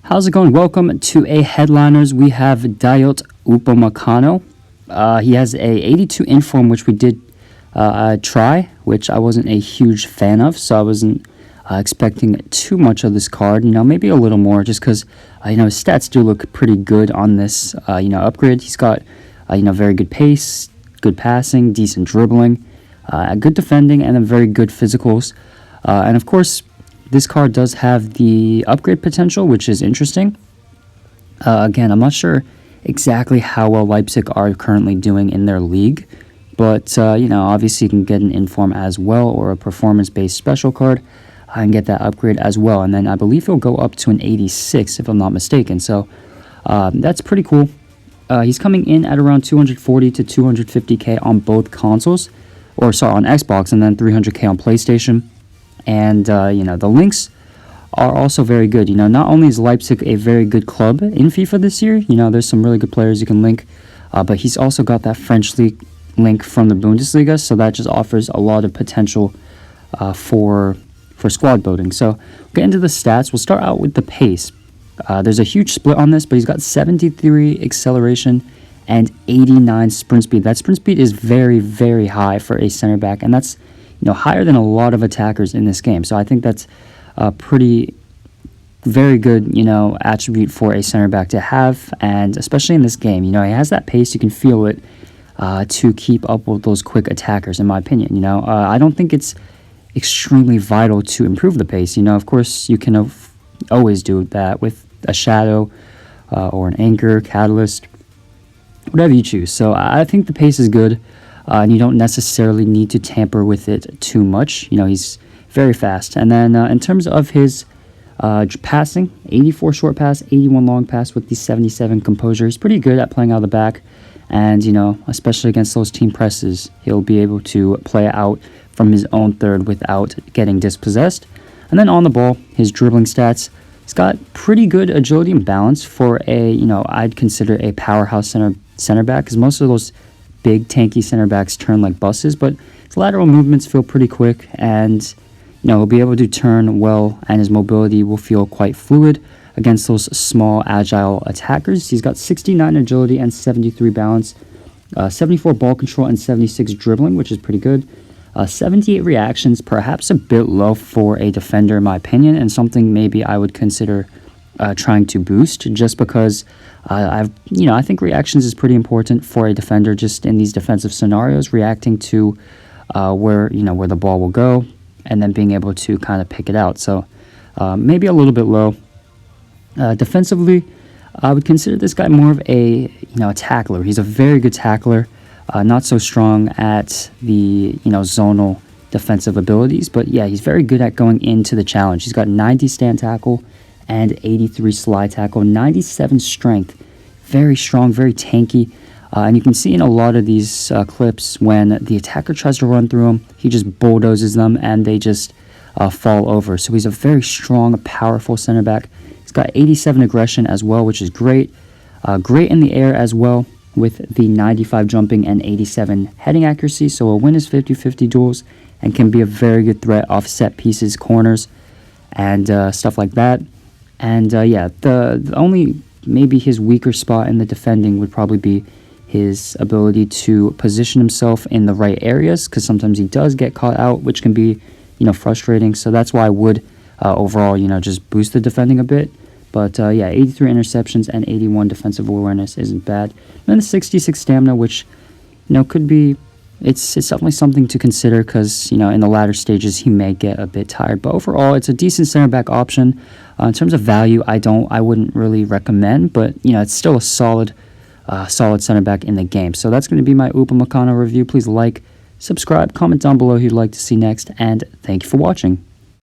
How's it going? Welcome to a headliners. We have Dayot Upamecano. He has a 82 inform, which we did try, which I wasn't a huge fan of, so I wasn't expecting too much of this card. Maybe a little more, just because his stats do look pretty good on this upgrade. He's got very good pace, good passing, decent dribbling, good defending, and then very good physicals. And of course, this card does have the upgrade potential, which is interesting. Again, I'm not sure exactly how well Leipzig are currently doing in their league, but obviously you can get an inform as well, or a performance-based special card and get that upgrade as well. And then I believe he'll go up to an 86 if I'm not mistaken. So that's pretty cool. He's coming in at around 240 to 250k on both consoles, on Xbox, and then 300k on PlayStation. And, the links are also very good. Not only is Leipzig a very good club in FIFA this year, there's some really good players you can link, but he's also got that French league link from the Bundesliga, so that just offers a lot of potential for squad building. So we'll get into the stats. We'll start out with the pace. There's a huge split on this, but he's got 73 acceleration and 89 sprint speed. That sprint speed is very, very high for a center back, and that's higher than a lot of attackers in this game. So I think that's a very good, attribute for a center back to have, and especially in this game, he has that pace. You can feel it to keep up with those quick attackers, in my opinion. I don't think it's extremely vital to improve the pace. Of course, you can always do that with a shadow or an anchor, catalyst, whatever you choose. So I think the pace is good. And you don't necessarily need to tamper with it too much. He's very fast. And then in terms of his passing, 84 short pass, 81 long pass with the 77 composure. He's pretty good at playing out of the back. And, especially against those team presses, he'll be able to play out from his own third without getting dispossessed. And then on the ball, his dribbling stats, he's got pretty good agility and balance for I'd consider a powerhouse center back, because most of those big tanky center backs turn like buses, but his lateral movements feel pretty quick, and he'll be able to turn well, and his mobility will feel quite fluid against those small agile attackers. He's got 69 agility and 73 balance, 74 ball control and 76 dribbling, which is pretty good. 78 reactions, perhaps a bit low for a defender in my opinion, and something maybe I would consider trying to boost, just because I think reactions is pretty important for a defender, just in these defensive scenarios, reacting to where the ball will go, and then being able to kind of pick it out. So maybe a little bit low. Defensively, I would consider this guy more of a tackler. He's a very good tackler, not so strong at the zonal defensive abilities, but yeah, he's very good at going into the challenge. He's got 90 stand tackle and 83 slide tackle, 97 strength, very strong, very tanky. And you can see in a lot of these clips, when the attacker tries to run through him, he just bulldozes them and they just fall over. So he's a very strong, powerful center back. He's got 87 aggression as well, which is great. Great in the air as well, with the 95 jumping and 87 heading accuracy. So a win is 50-50 duels, and can be a very good threat off set pieces, corners, and stuff like that. And the only maybe his weaker spot in the defending would probably be his ability to position himself in the right areas, because sometimes he does get caught out, which can be frustrating. So that's why I would overall just boost the defending a bit. But 83 interceptions and 81 defensive awareness isn't bad. And then the 66 stamina, which could be, it's definitely something to consider, because in the latter stages he may get a bit tired. But overall, it's a decent center back option. In terms of value, I wouldn't really recommend, but it's still a solid center back in the game. So that's going to be my Upamecano review. Please like, subscribe, comment down below who you'd like to see next, and thank you for watching.